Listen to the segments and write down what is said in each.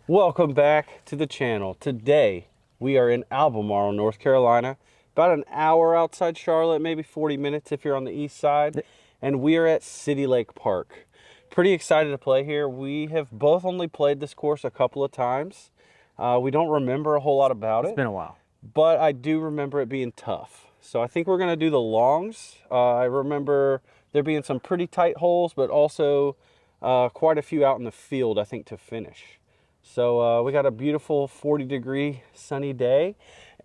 Welcome back to the channel. Today we are in Albermarle, North Carolina, about an hour outside Charlotte, maybe 40 minutes if you're on the east side, and we are at City Lake Park. Pretty excited to play here. We have both only played this course a couple of times. We don't remember a whole lot about it. It's been a while, but I do remember it being tough. So I think we're going to do the longs. I remember there being some pretty tight holes, but also quite a few out in the field, I think, to finish. So we got a beautiful 40-degree sunny day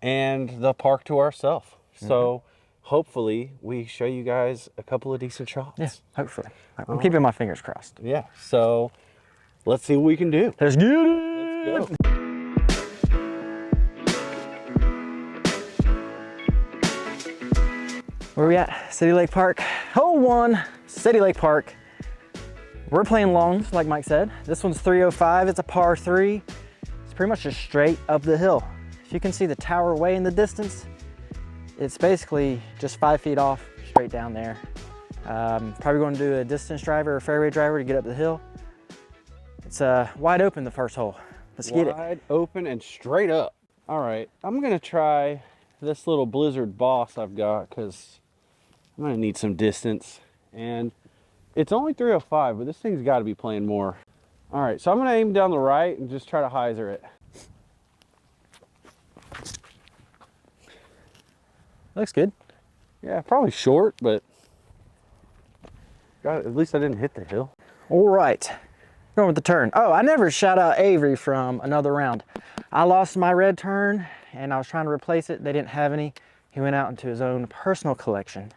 and the park to ourselves. So hopefully we show you guys a couple of decent shots. Yeah, hopefully. I'm keeping my fingers crossed. Yeah, so let's see what we can do. Let's get it! Let's go. Where are we at? City Lake Park. Hole 1, City Lake Park. We're playing longs, like Mike said. This one's 305, it's a par 3. It's pretty much just straight up the hill. If you can see the tower way in the distance, it's basically just 5 feet off, straight down there. Probably going to do a distance driver or fairway driver to get up the hill. It's wide open the first hole. Let's get it. Wide open and straight up. All right, I'm gonna try this little Blizzard Boss I've got because I'm gonna need some distance. And it's only 305, but this thing's got to be playing more. All right, so I'm going to aim down the right and just try to hyzer it. Looks good. Yeah, probably short, but at least I didn't hit the hill. All right, going with the turn. Oh, I never shout out Avery from another round. I lost my red turn and I was trying to replace it. They didn't have any. He went out into his own personal collection.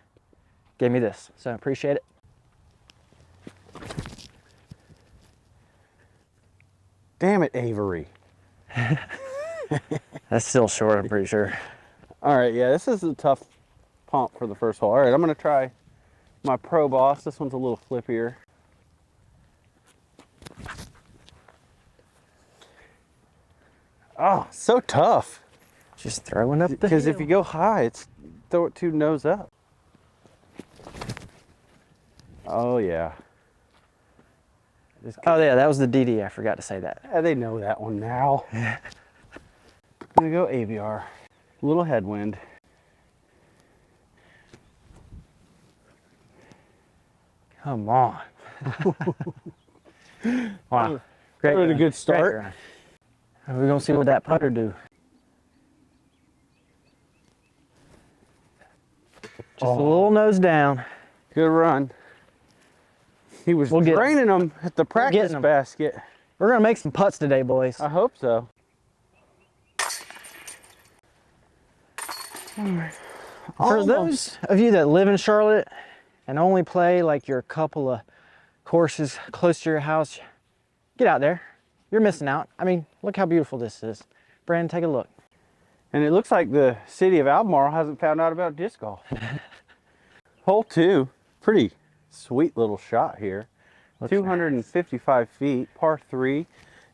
Gave me this, so I appreciate it. Damn it, Avery. That's still short, I'm pretty sure. All right, yeah, this is a tough pump for the first hole. All right, I'm going to try my Pro Boss. This one's a little flippier. Oh, so tough. Just throwing up the Because hill. if you go high, throw it too nose up. Oh, yeah. Oh yeah, that was the DD, I forgot to say that. Yeah, they know that one now. I'm gonna go ABR. A little headwind. Come on. Wow. Great That was a run. good start. Great run. We're gonna see what that putter do. Just a little nose down. Good run. He was draining them at the practice basket. We're gonna make some putts today, boys. I hope so. For those of you that live in Charlotte and only play like your couple of courses close to your house, get out there. You're missing out. I mean, look how beautiful this is. Brandon, take a look. And it looks like the city of Albemarle hasn't found out about disc golf. Hole 2, pretty sweet little shot here. 255 feet, par 3,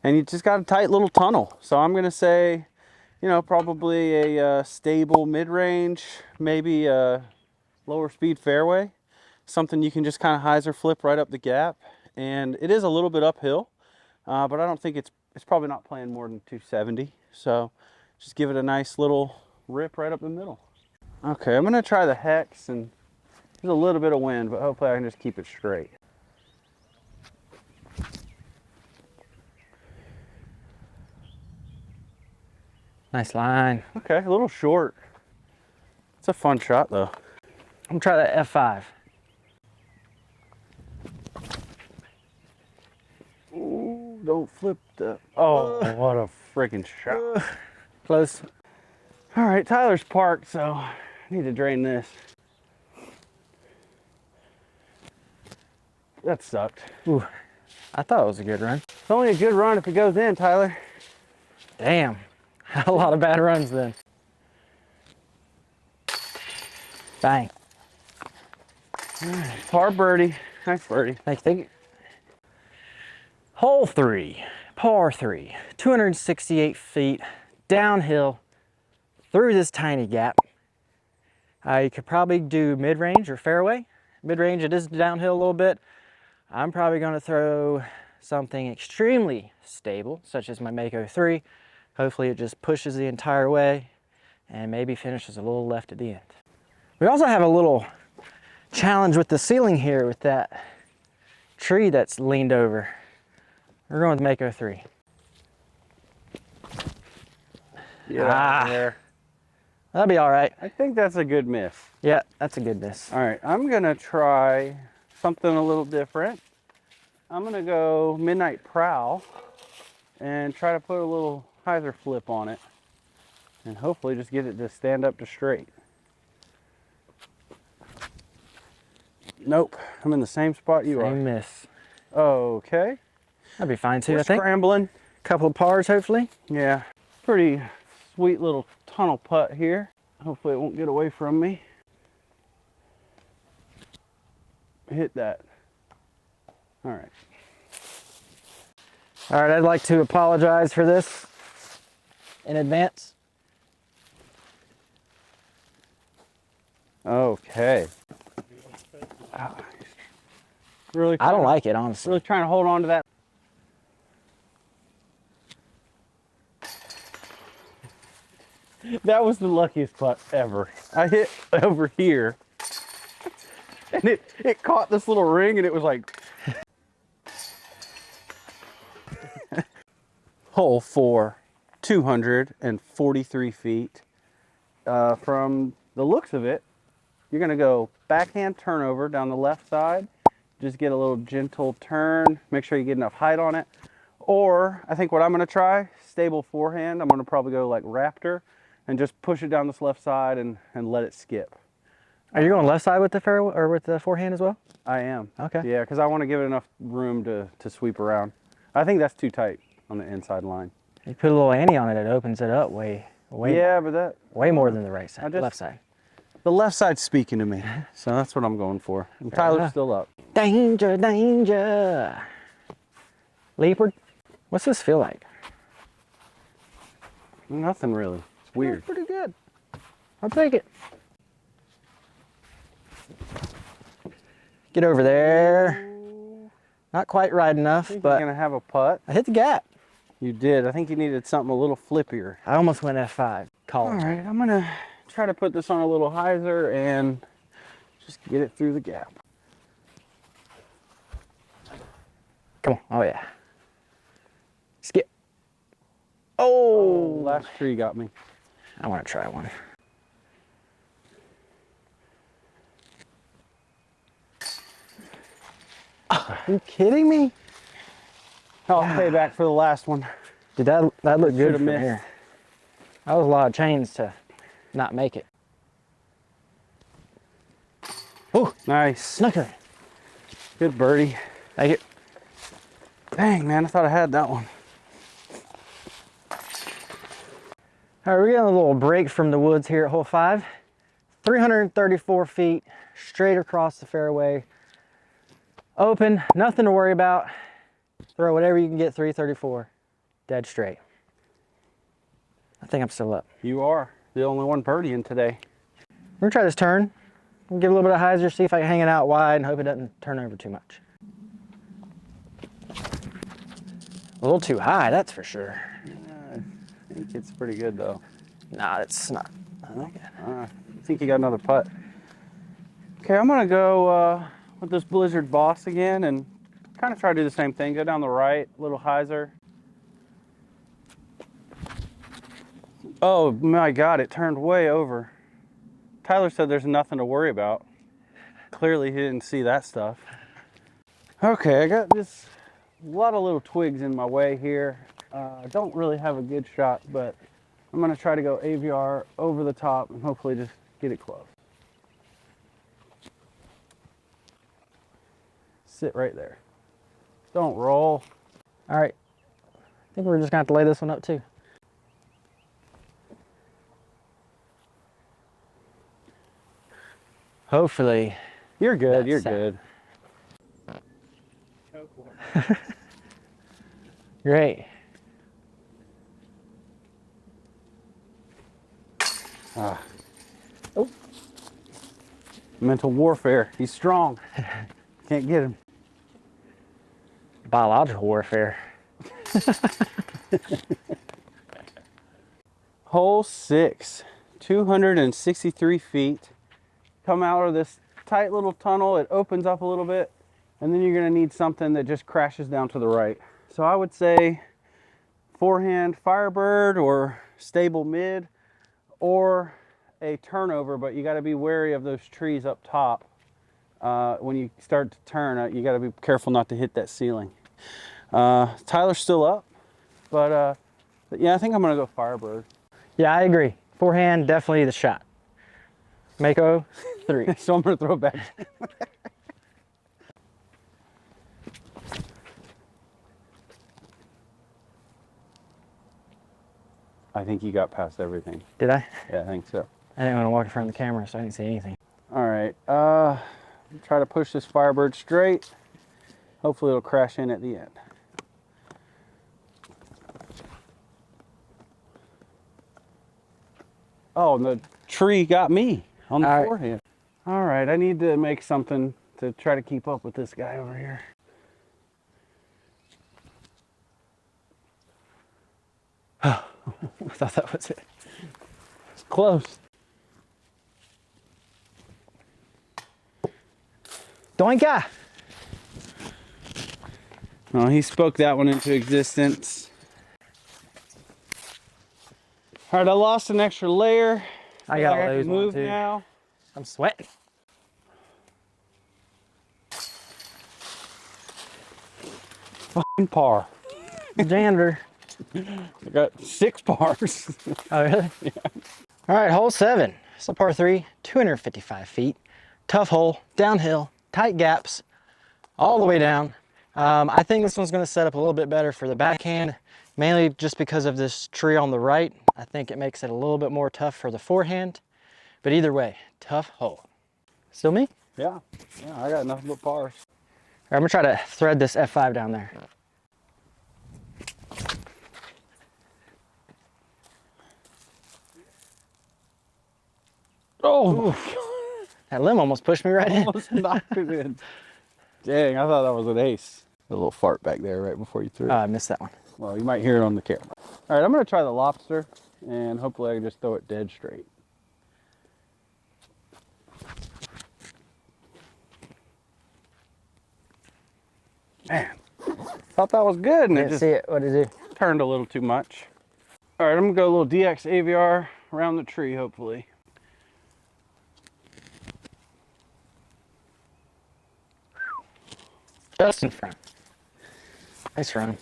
and you just got a tight little tunnel. So I'm gonna say, you know, probably a stable mid-range, maybe a lower speed fairway, something you can just kind of hyzer flip right up the gap. And it is a little bit uphill, but I don't think it's probably not playing more than 270. So just give it a nice little rip right up the middle. Okay, I'm gonna try the hex, and there's a little bit of wind, but hopefully I can just keep it straight. Nice line. Okay, a little short. It's a fun shot though. I'm gonna try that F5. Ooh, don't flip the... Oh, what a freaking shot. Close. All right, Tyler's parked, so I need to drain this. That sucked. Ooh, I thought it was a good run. It's only a good run if it goes in, Tyler. Damn, a lot of bad runs then. Bang. All right, par birdie. Nice birdie. Thank you. Hole 3, par 3, 268 feet, downhill through this tiny gap. You could probably do mid-range or fairway. Mid-range, it is downhill a little bit. I'm probably going to throw something extremely stable, such as my Mako 3, hopefully it just pushes the entire way and maybe finishes a little left at the end. We also have a little challenge with the ceiling here with that tree that's leaned over. We're going with Mako 3. Yeah, there. That'll be all right. I think that's a good miss. Yeah, that's a good miss. All right, I'm gonna try something a little different. I'm gonna go Midnight Prowl and try to put a little hyzer flip on it and hopefully just get it to stand up to straight. Nope, I'm in the same spot you are. Same miss. Okay. That'll be fine too, We're I think. scrambling. Couple of pars, hopefully. Yeah, pretty sweet little tunnel putt here. Hopefully it won't get away from me. Hit that. All right. All right, I'd like to apologize for this in advance. Okay. Really, I don't like it, honestly. really trying to hold on to that. That was the luckiest putt ever. I hit over here and it caught this little ring and it was like hole 4, 243 feet. From the looks of it, you're gonna go backhand turnover down the left side, just get a little gentle turn, make sure you get enough height on it. Or I think what I'm gonna try, stable forehand, I'm gonna probably go like Raptor and just push it down this left side and let it skip. Are you going left side with the fairway or with the forehand as well? I am. Okay. Yeah, because I want to give it enough room to sweep around. I think that's too tight on the inside line. You put a little ante on it, it opens it up way Yeah, but that way more than the right side, just- left side. the left side's speaking to me, so that's what I'm going for. And Tyler's enough. still up. Danger, danger. Leopard, what's this feel like? Nothing really. It's weird. It's pretty good. I'll take it. Get over there. Not quite right enough, I think but you're gonna have a putt. I hit the gap. You did. I think you needed something a little flippier. I almost went F5. Call All it. right, I'm gonna try to put this on a little hyzer and just get it through the gap. Come on. Oh, yeah. Skip. Oh, Last tree got me. I want to try one. Are you kidding me? I'll pay back for the last one. Did that look good Should've from missed. here? That was a lot of chains to not make it. Oh, Nice. snooker. Good birdie. Take it. Dang, man, I thought I had that one. All right, we're getting a little break from the woods here at hole 5. 334 feet straight across the fairway. Open, nothing to worry about. Throw whatever you can get, 334. Dead straight. I think I'm still up. You are the only one birdieing today. We're gonna try this turn. We'll give a little bit of hyzer, see if I can hang it out wide and hope it doesn't turn over too much. A little too high, that's for sure. I think it's pretty good though. Nah, it's not. I think you got another putt. Okay, I'm gonna go with this Blizzard Boss again and kind of try to do the same thing. Go down the right, little hyzer. Oh my God, it turned way over. Tyler said there's nothing to worry about. Clearly he didn't see that stuff. Okay, I got just a lot of little twigs in my way here. I don't really have a good shot, but I'm gonna try to go AVR over the top and hopefully just get it close. Sit right there. Don't roll. All right, I think we're just gonna have to lay this one up too. Hopefully. You're good, That's you're sad. good. Great. Oh. Mental warfare. He's strong. Can't get him. biological warfare. Hole 6, 263 feet. Come out of this tight little tunnel. It opens up a little bit, and then you're going to need something that just crashes down to the right. So I would say forehand Firebird or stable mid, or a turnover, but you got to be wary of those trees up top. When you start to turn, you got to be careful not to hit that ceiling. Tyler's still up, but yeah, I think I'm going to go Firebird. Yeah, I agree. Forehand, definitely the shot. Mako, 3. So I'm going to throw it back. I think you got past everything. Did I? Yeah, I think so. I didn't want to walk in front of the camera, so I didn't see anything. All right, try to push this Firebird straight. Hopefully it'll crash in at the end. Oh, and the tree got me on the forehand. All right, I need to make something to try to keep up with this guy over here. I thought that was it. It's close. Doinka! Oh, he spoke that one into existence. All right, I lost an extra layer. I gotta can lose one move too. now. I'm sweating. Fucking par. Janitor. I got 6 pars. Oh, really? Yeah. All right, hole 7. It's a par 3, 255 feet. Tough hole, downhill, tight gaps, all the way down. I think this one's gonna set up a little bit better for the backhand, mainly just because of this tree on the right. I think it makes it a little bit more tough for the forehand, but either way, tough hole. Still me? Yeah, I got nothing but pars. All right, I'm gonna try to thread this F5 down there. Oh, That limb almost pushed me right in. almost knocked it in. Dang, I thought that was an ace. A little fart back there right before you threw it. Oh, I missed that one. Well, you might hear it on the camera. All right, I'm gonna try the lobster, and hopefully I can just throw it dead straight. Man, thought that was good, and it Didn't just see it. What did it do? turned a little too much. All right, I'm gonna go a little DX AVR around the tree, hopefully. Just in front. Nice run.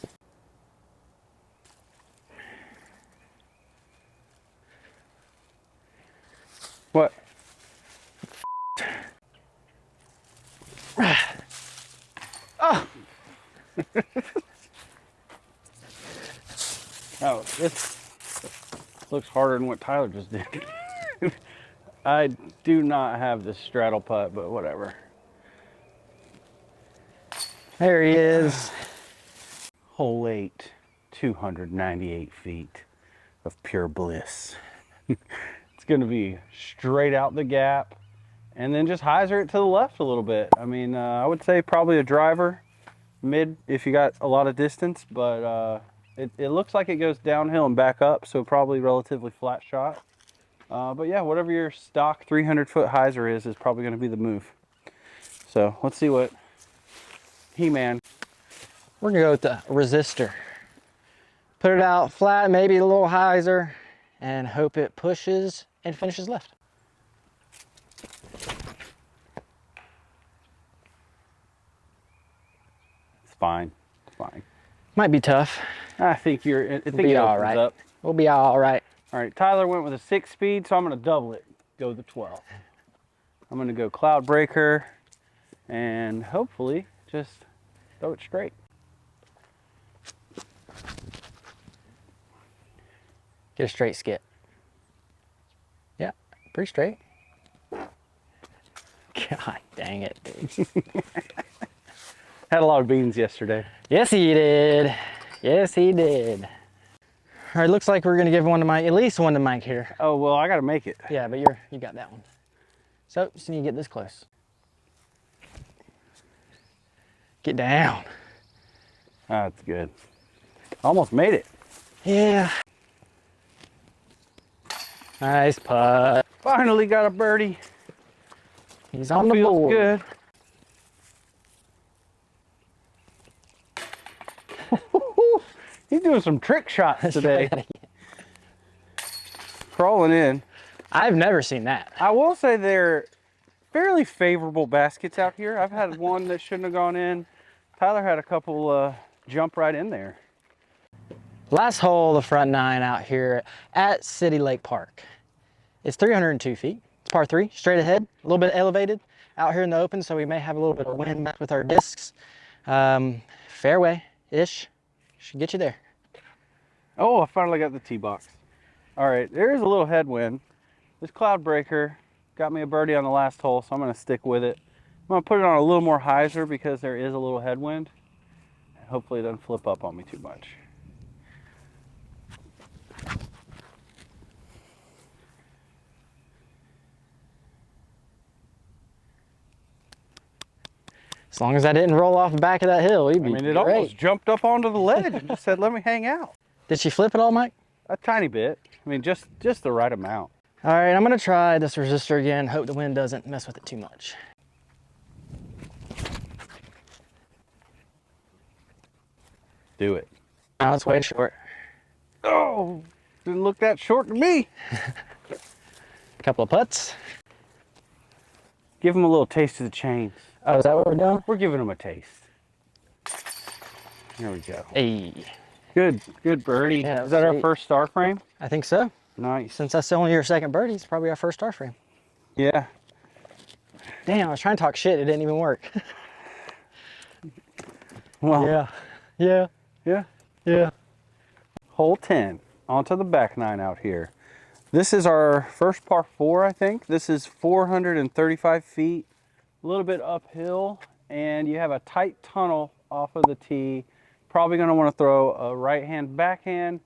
What? Oh! Oh, this looks harder than what Tyler just did. I do not have this straddle putt, but whatever. There he is. Hole 8, 298 feet of pure bliss. It's going to be straight out the gap and then just hyzer it to the left a little bit. I mean, I would say probably a driver, mid if you got a lot of distance, but it looks like it goes downhill and back up, so probably relatively flat shot. But yeah, whatever your stock 300-foot hyzer is probably going to be the move. So let's see what He-Man. We're gonna go with the resistor. Put it out flat, maybe a little hyzer, and hope it pushes and finishes left. It's fine. It's fine. Might be tough. I think I think Be it all opens right. up. We'll be all right. All right, Tyler went with a 6-speed, so I'm going to double it. Go the 12. I'm going to go Cloud Breaker and hopefully just throw it straight. Get a straight skip. Yeah, pretty straight. God dang it, dude. Had a lot of beans yesterday. Yes, he did. Yes, he did. All right, looks like we're gonna give one to Mike, at least one to Mike here. Oh, well, I got to make it. Yeah, but you got that one. So just need to get this close. Get down. That's good. Almost made it. Yeah. Nice putt. Finally got a birdie. He's on the Feels board. good. He's doing some trick shots Let's today. try that again. Crawling in. I've never seen that. I will say they're fairly favorable baskets out here. I've had one that shouldn't have gone in. Tyler had a couple jump right in there. Last hole, the front 9 out here at City Lake Park. It's 302 feet. It's par 3, straight ahead, a little bit elevated out here in the open, so we may have a little bit of wind back with our discs. Fairway-ish, should get you there. Oh, I finally got the tee box. All right, there is a little headwind. This cloud breaker got me a birdie on the last hole, so I'm gonna stick with it. I'm gonna put it on a little more hyzer because there is a little headwind. Hopefully it doesn't flip up on me too much. As long as I didn't roll off the back of that hill, we'd I be mean, it great. almost jumped up onto the ledge and just said, let me hang out. Did she flip it all, Mike? A tiny bit. I mean, just the right amount. All right, I'm gonna try this resistor again. Hope the wind doesn't mess with it too much. Do it. Oh, it's way short. Oh, didn't look that short to me. A couple of putts. Give them a little taste of the chains. Oh, is that what we're doing? We're giving them a taste. There we go. Hey, Good birdie. Yeah, Is that our sweet. first star frame? I think so. Nice. Since that's only your second birdie, it's probably our first star frame. Yeah. Damn, I was trying to talk shit. It didn't even work. Well, Yeah. hole 10 onto the back 9 out here. This is our first par 4, I think. This is 435 feet, a little bit uphill, and you have a tight tunnel off of the tee. Probably going to want to throw a right-hand backhand,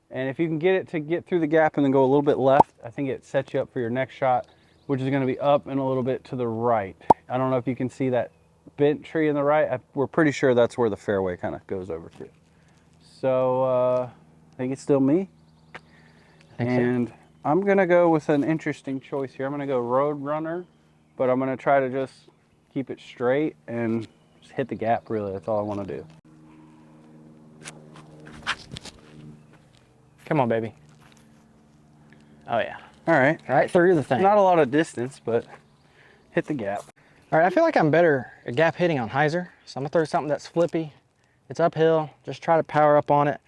and if you can get it to get through the gap and then go a little bit left, I think it sets you up for your next shot, which is going to be up and a little bit to the right. I don't know if you can see that bent tree in the right. We're pretty sure that's where the fairway kind of goes over to. So I think it's still me. And so. I'm going to go with an interesting choice here. I'm going to go Road Runner, but I'm going to try to just keep it straight and just hit the gap, really. That's all I want to do. Come on, baby. Oh, yeah. All right. Right through the thing. Not a lot of distance, but hit the gap. All right, I feel like I'm better at gap hitting on hyzer, so I'm going to throw something that's flippy. It's uphill. Just try to power up on it.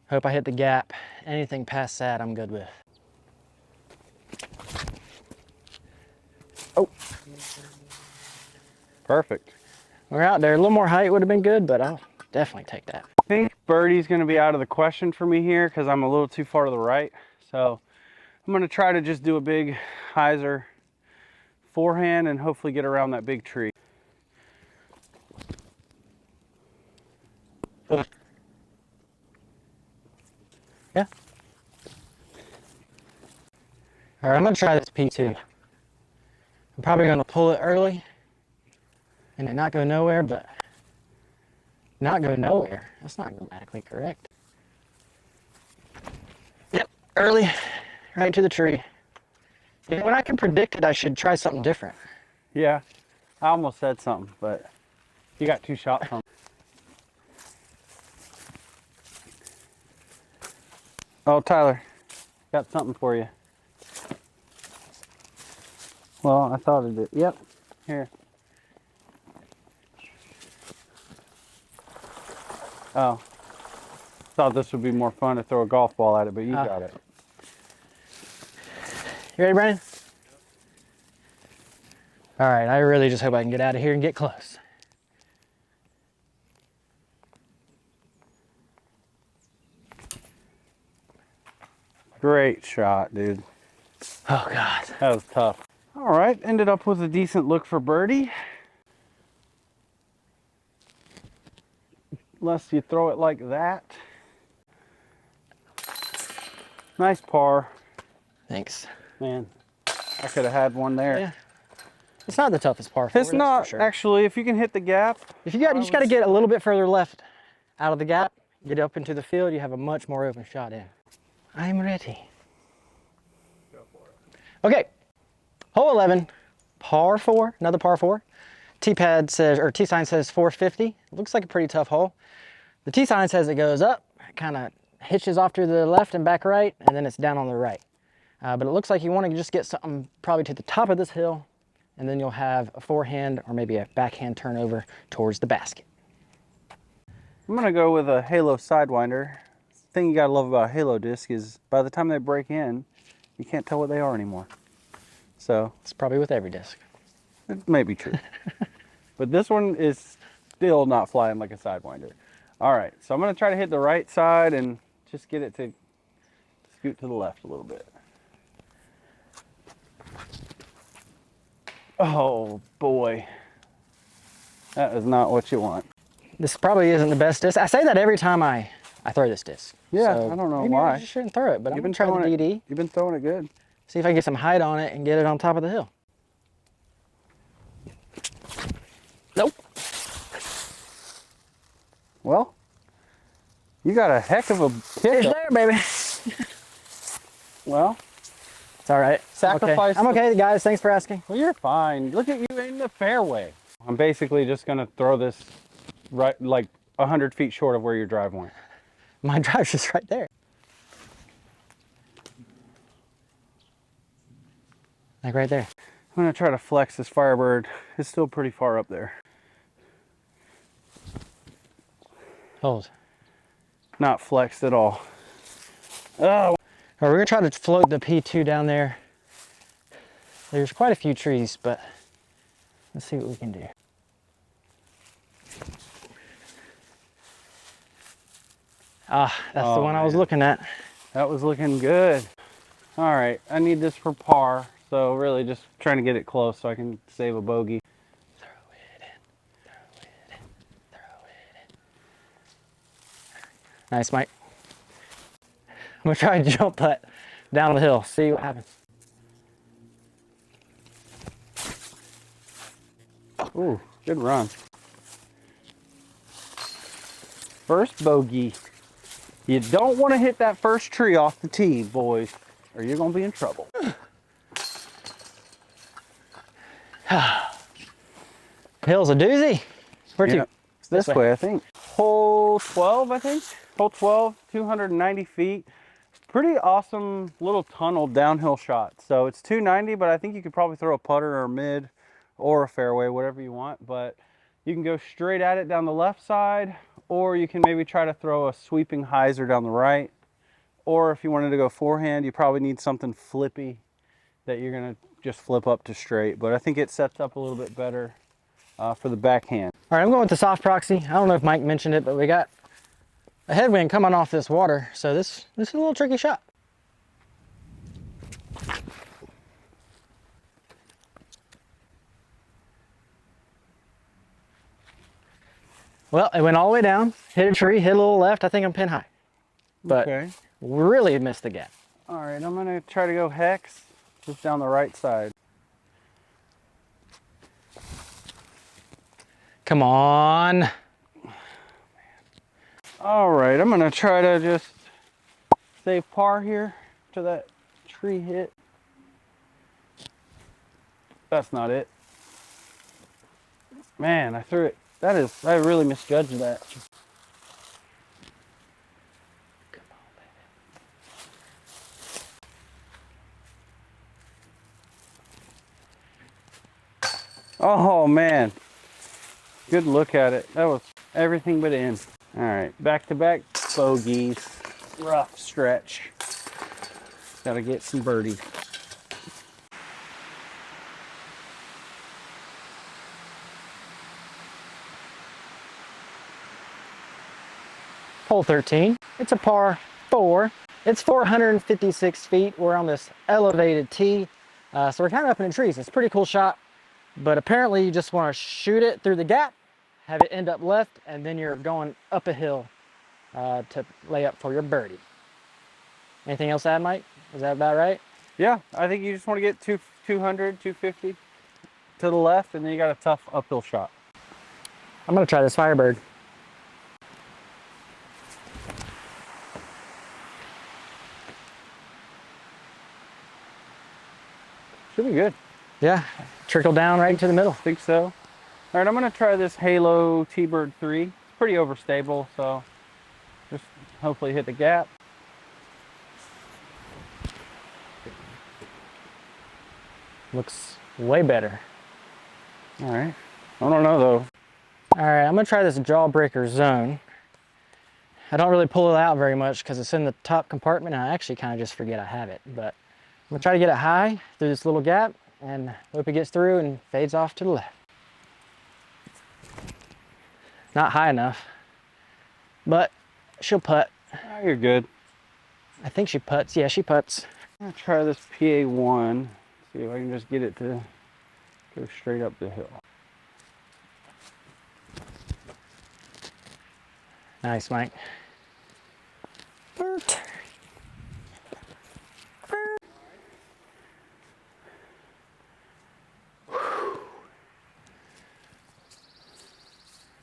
Hope I hit the gap. Anything past that, I'm good with. Oh. Perfect. We're out there. A little more height would have been good, but I'll definitely take that. I think birdie's going to be out of the question for me here because I'm a little too far to the right. So I'm going to try to just do a big hyzer forehand and hopefully get around that big tree. Yeah. All right, I'm going to try this P2. I'm probably going to pull it early and it not go nowhere, but not go nowhere. That's not grammatically correct. Yep, early, right to the tree. Yeah, when I can predict it, I should try something different. Yeah, I almost said something, but you got 2 shots on. Oh, Tyler, got something for you. Well, I thought it did. Yep, here. Oh, thought this would be more fun to throw a golf ball at it, but you got it. You ready, Brandon? All right, I really just hope I can get out of here and get close. Great shot, dude. Oh, God. That was tough. All right, ended up with a decent look for birdie. Unless you throw it like that. Nice par. Thanks. Man, I could have had one there. Yeah. It's not the toughest par 4. It's not, for sure. actually, if you can hit the gap. If you just got to get a little bit further left out of the gap, get up into the field, you have a much more open shot in. I'm ready. Go for it. Okay, hole 11, par 4, another par 4. T-pad says, or T-sign says 450. Looks like a pretty tough hole. The T-sign says it goes up, kind of hitches off to the left and back right, and then it's down on the right. But it looks like you want to just get something probably to the top of this hill, and then you'll have a forehand or maybe a backhand turnover towards the basket. I'm gonna go with a Halo Sidewinder. The thing you gotta love about a Halo disc is by the time they break in, you can't tell what they are anymore. So It's probably with every disc. it may be true. But this one is still not flying like a Sidewinder. All right, so I'm gonna try to hit the right side and just get it to scoot to the left a little bit. Oh boy. That is not what you want. This probably isn't the best disc. I say that every time I throw this disc. Yeah, So I don't know maybe why. I just shouldn't throw it, but I'm You've gonna been try the throwing DD. You've been throwing it good. See if I can get some height on it and get it on top of the hill. Nope. Well, you got a heck of a It's kick. there, baby. Well, It's all right. Sacrifice I'm okay, guys. Thanks for asking. well, you're fine. Look at you in the fairway. I'm basically just gonna throw this right like 100 feet short of where your drive went. My drive's just right there. Like right there. I'm gonna try to flex this Firebird. It's still pretty far up there. Hold. Not flexed at all. Oh, All right, we're gonna try to float the P2 down there. There's quite a few trees, but let's see what we can do. Ah, that's the Oh, one I was man. looking at. that was looking good. All right, I need this for par. So really just trying to get it close so I can save a bogey. Throw it in, throw it in, throw it in. Nice, Mike. I'm gonna try and jump that down the hill, see what happens. Ooh, good run. First bogey. You don't want to hit that first tree off the tee, boys, or you're gonna be in trouble. Hill's a doozy. Where to? Yeah, it's this way, I think. Hole 12, I think. Hole 12, 290 feet. Pretty awesome little tunnel downhill shot. So it's 290, but I think you could probably throw a putter or a mid or a fairway, whatever you want. But you can go straight at it down the left side, or you can maybe try to throw a sweeping hyzer down the right. Or if you wanted to go forehand, you probably need something flippy that you're gonna just flip up to straight. But I think it sets up a little bit better for the backhand. All right, I'm going with the soft proxy. I don't know if Mike mentioned it, but we got a headwind coming off this water, so this is a little tricky shot. Well, it went all the way down, hit a tree, hit a little left. I think I'm pin high, but Okay. really missed the gap. All right, I'm gonna try to go hex just down the right side. Come on. All right, I'm gonna try to just save par here to that tree hit. That's not it. Man, I threw it. I really misjudged that. Oh man, good look at it. That was everything but in. All right, back-to-back bogeys. Rough stretch. Gotta get some birdies. Hole 13. It's a par 4. It's 456 feet. We're on this elevated tee. So we're kind of up in the trees. It's a pretty cool shot, but apparently you just want to shoot it through the gap, have it end up left, and then you're going up a hill to lay up for your birdie. Anything else to add, Mike? Is that about right? Yeah, I think you just want to get 200, 250 to the left, and then you got a tough uphill shot. I'm going to try this Firebird. Should be good. Yeah, trickle down right into the middle. Think so. All right, I'm gonna try this Halo T-Bird 3. It's pretty overstable, so just hopefully hit the gap. Looks way better. All right. I don't know though. All right, I'm gonna try this jawbreaker zone. I don't really pull it out very much because it's in the top compartment and I actually kind of just forget I have it. But I'm gonna try to get it high through this little gap and hope it gets through and fades off to the left. Not high enough, but she'll putt. Oh, you're good. I think she putts. Yeah, she putts. I'm gonna try this PA1. See if I can just get it to go straight up the hill. Nice, Mike. Bert.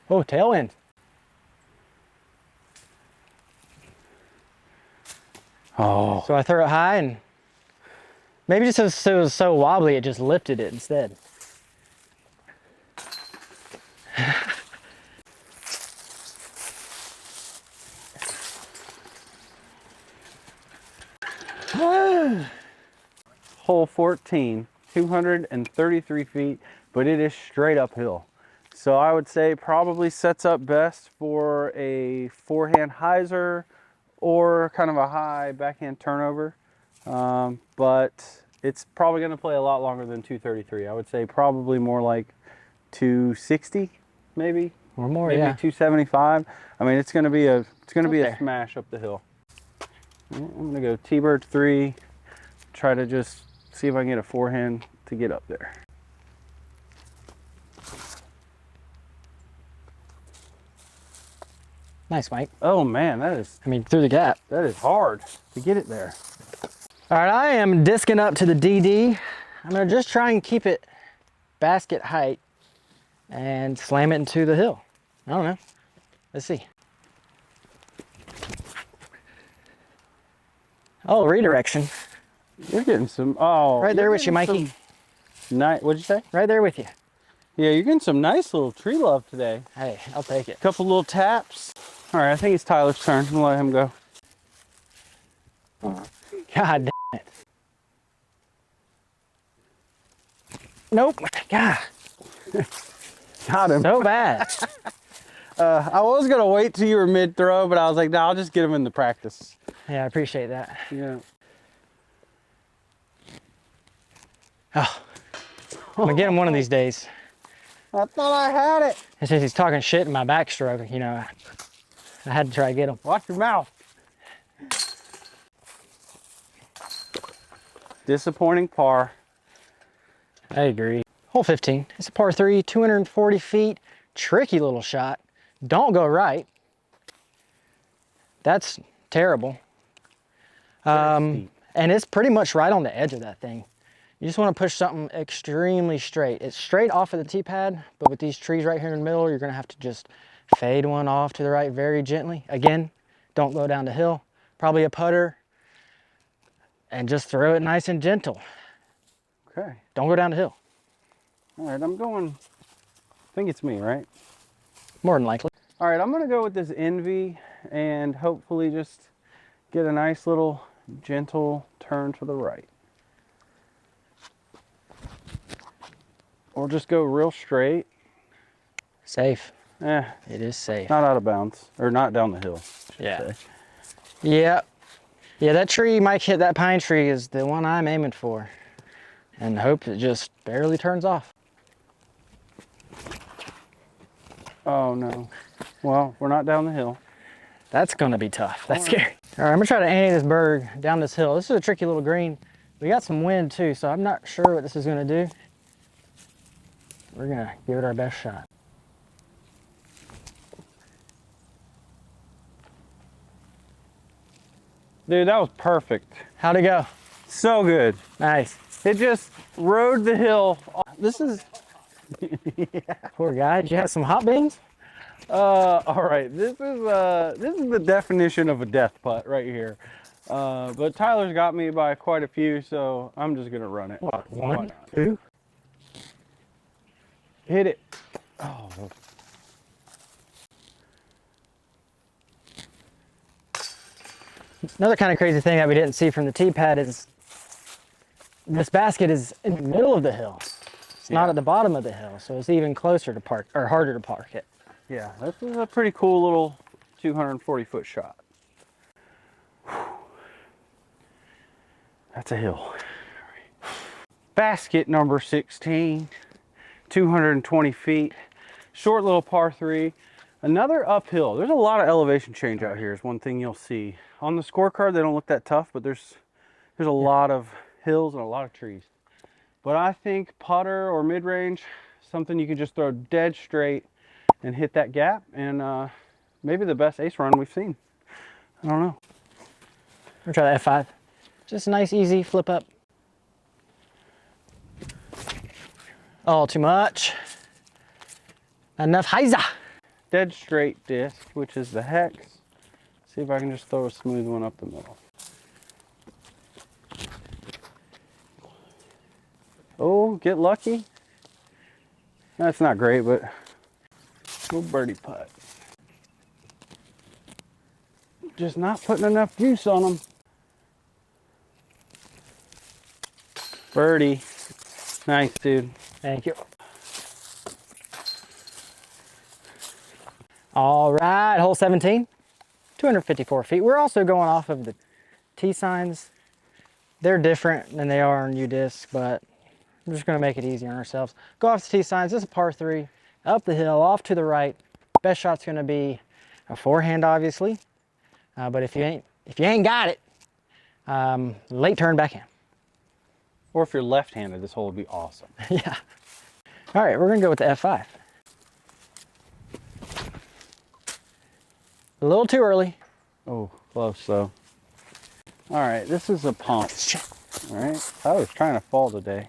Oh, tailwind. Oh. So I throw it high and maybe just because it was so wobbly, it just lifted it instead. Hole 14, 233 feet, but it is straight uphill. So I would say probably sets up best for a forehand hyzer or kind of a high backhand turnover. But it's probably going to play a lot longer than 233. I would say probably more like 260, maybe, Or more, maybe yeah. 275. I mean, it's going to be a there. smash up the hill. I'm going to go T-Bird 3. Try to just see if I can get a forehand to get up there. Nice, Mike. Oh man, I mean, through the gap. that is hard to get it there. All right, I am disking up to the DD. I'm gonna just try and keep it basket height and slam it into the hill. I don't know. Let's see. Oh, redirection. You're getting some. Oh, Right there you're with you, getting Mikey. some Nice. What'd you say? Right there with you. Yeah, you're getting some nice little tree love today. Hey, I'll take it. Couple little taps. All right, I think it's Tyler's turn. I'm gonna let him go. God damn it. Nope. God, Got him. so bad. I was gonna wait till you were mid throw, but I was like, no, I'll just get him in the practice. Yeah, I appreciate that. Yeah. Oh, I'm gonna get him one of these days. I thought I had it. And since he's talking shit in my backstroke, you know, I had to try to get him. Watch your mouth. Disappointing par. I agree. Hole 15. It's a par 3, 240 feet. Tricky little shot. Don't go right. That's terrible. And it's pretty much right on the edge of that thing. You just want to push something extremely straight. It's straight off of the tee pad, but with these trees right here in the middle, you're going to have to just fade one off to the right very gently. Again, don't go down the hill. Probably a putter. And just throw it nice and gentle. Okay. Don't go down the hill. All right, I'm going. I think it's me, right? More than likely. All right, I'm gonna go with this Envy and hopefully just get a nice little gentle turn to the right. Or just go real straight. Safe. Eh, It is safe. not out of bounds. Or not down the hill, I should Yeah. say. Yeah. Yeah, that tree, Mike hit that pine tree is the one I'm aiming for. And hope it just barely turns off. Oh no. Well, we're not down the hill. That's gonna be tough. That's scary. All right, I'm gonna try to ante this bird down this hill. This is a tricky little green. We got some wind too, so I'm not sure what this is gonna do. We're gonna give it our best shot. Dude, that was perfect. How'd it go? So good. Nice. It just rode the hill. This is, Poor guy. Did you have some hot beans? All right, this is the definition of a death putt right here. But Tyler's got me by quite a few, so I'm just gonna run it. What, Why one, not? two? Hit it. Oh. Another kind of crazy thing that we didn't see from the tee pad is this basket is in the middle of the hill. It's not at the bottom of the hill, so it's even closer to park, or harder to park it. Yeah, this is a pretty cool little 240-foot shot. Whew. That's a hill. Basket number 16, 220 feet, short little par 3. Another uphill. There's a lot of elevation change out here is one thing you'll see. On the scorecard, they don't look that tough, but there's a lot of hills and a lot of trees. But I think putter or mid-range, something you can just throw dead straight and hit that gap, and maybe the best ace run we've seen. I don't know. We'll try the F5. Just a nice, easy flip up. Oh, too much. Not enough hyzer. Dead straight disc, which is the hex. See if I can just throw a smooth one up the middle. Oh, get lucky. That's not great, but little birdie putt. Just not putting enough juice on them. Birdie. Nice, dude. Thank you. All right, hole 17, 254 feet. We're also going off of the T signs. They're different than they are on U-Disc, but I'm just gonna make it easy on ourselves. Go off the T signs. This is a par 3, up the hill, off to the right. Best shot's gonna be a forehand, obviously. But if you ain't got it, late turn backhand. Or if you're left-handed, this hole would be awesome. Yeah. All right, we're gonna go with the F5. A little too early. Oh, close though. All right, this is a pump. All right, I was trying to fall today.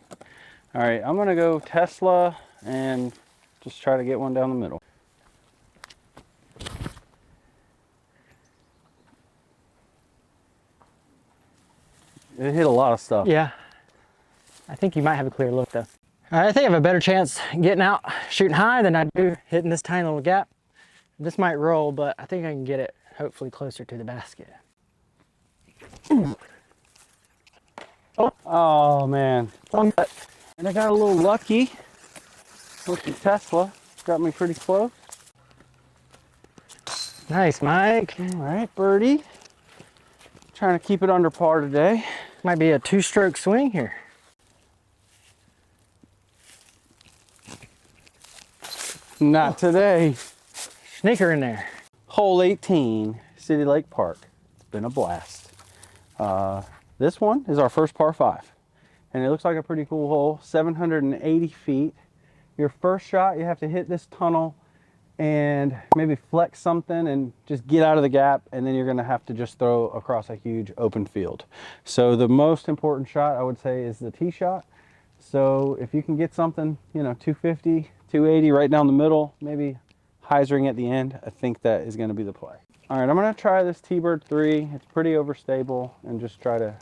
All right, I'm gonna go Tesla and just try to get one down the middle. It hit a lot of stuff. Yeah. I think you might have a clear look though. All right, I think I have a better chance getting out shooting high than I do hitting this tiny little gap. This might roll, but I think I can get it hopefully closer to the basket. Oh man. And I got a little lucky with the Tesla. Got me pretty close. Nice, Mike. All right, birdie. Trying to keep it under par today. Might be a 2-stroke swing here. Not today. Sneaker in there. Hole 18, City Lake Park. It's been a blast. This one is our first par 5. And it looks like a pretty cool hole, 780 feet. Your first shot, you have to hit this tunnel and maybe flex something and just get out of the gap, and then you're gonna have to just throw across a huge open field. So the most important shot, I would say, is the tee shot. So if you can get something, 250, 280 right down the middle, maybe hyzering at the end, I think that is gonna be the play. All right, I'm gonna try this T-Bird 3. It's pretty overstable, and just try to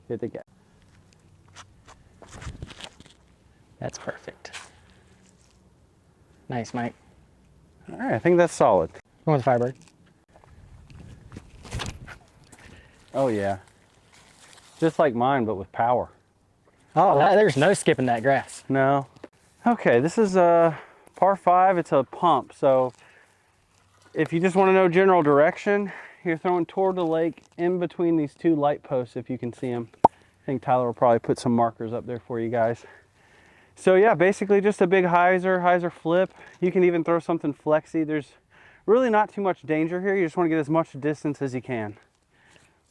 hit the gap. That's perfect. Nice, Mike. All right, I think that's solid. Going with the Firebird. Oh yeah. Just like mine, but with power. Oh, there's no skipping that grass. No. Okay, this is a par 5. It's a pump. So if you just want to know general direction, you're throwing toward the lake in between these 2 light posts, if you can see them. I think Tyler will probably put some markers up there for you guys. So yeah, basically just a big hyzer flip. You can even throw something flexy. There's really not too much danger here. You just want to get as much distance as you can.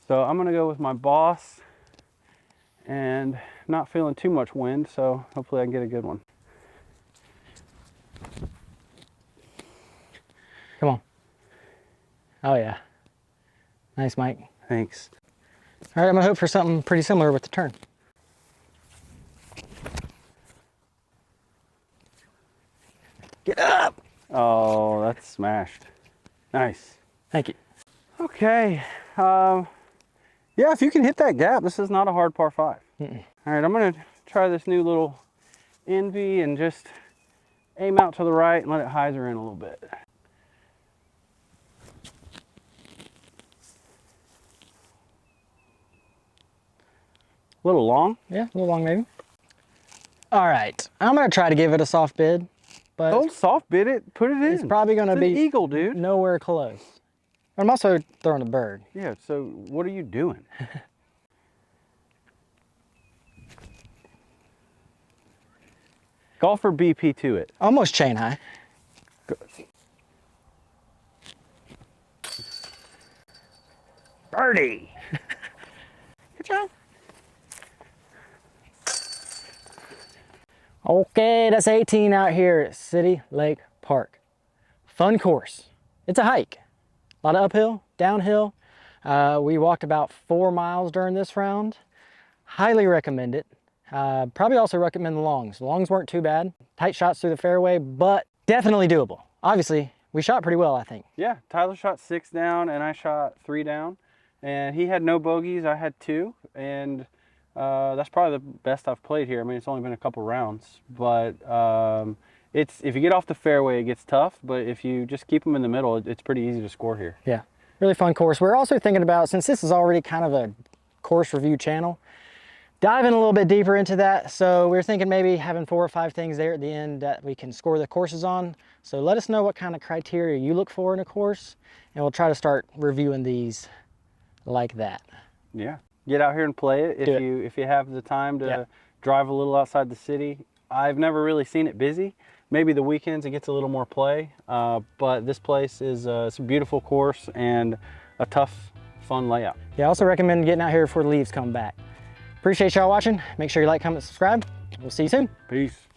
So I'm gonna go with my boss and not feeling too much wind, so hopefully I can get a good one. Come on. Oh yeah. Nice, Mike. Thanks. All right, I'm gonna hope for something pretty similar with the turn. Get up! Oh, that's smashed. Nice. Thank you. Okay. Yeah, if you can hit that gap, this is not a hard par 5. All right, I'm gonna try this new little Envy and just aim out to the right and let it hyzer in a little bit. A little long. Yeah, a little long maybe. All right, I'm gonna try to give it a soft bid, but Don't soft bid it, put it in. it's probably gonna It's be an eagle, dude. nowhere close. I'm also throwing a bird. Yeah, so what are you doing? Golfer BP to it. Almost chain high. Birdie. Good job. Okay, that's 18 out here at City Lake Park. Fun course. It's a hike. A lot of uphill, downhill. We walked about 4 miles during this round. Highly recommend it. Probably also recommend the longs. The longs weren't too bad. Tight shots through the fairway, but definitely doable. Obviously, we shot pretty well, I think. Yeah, Tyler shot 6 down and I shot 3 down. And he had no bogeys, I had 2. And that's probably the best I've played here. I mean, it's only been a couple rounds, but it's if you get off the fairway, it gets tough. But if you just keep them in the middle, it's pretty easy to score here. Yeah, really fun course. We're also thinking about, since this is already kind of a course review channel, diving a little bit deeper into that. So we're thinking maybe having 4 or 5 things there at the end that we can score the courses on. So let us know what kind of criteria you look for in a course, and we'll try to start reviewing these like that. Yeah, get out here and play it if you have the time to drive a little outside the city. I've never really seen it busy. Maybe the weekends it gets a little more play, but this place is it's a beautiful course and a tough, fun layout. Yeah, I also recommend getting out here before the leaves come back. Appreciate y'all watching. Make sure you like, comment, subscribe. We'll see you soon. Peace.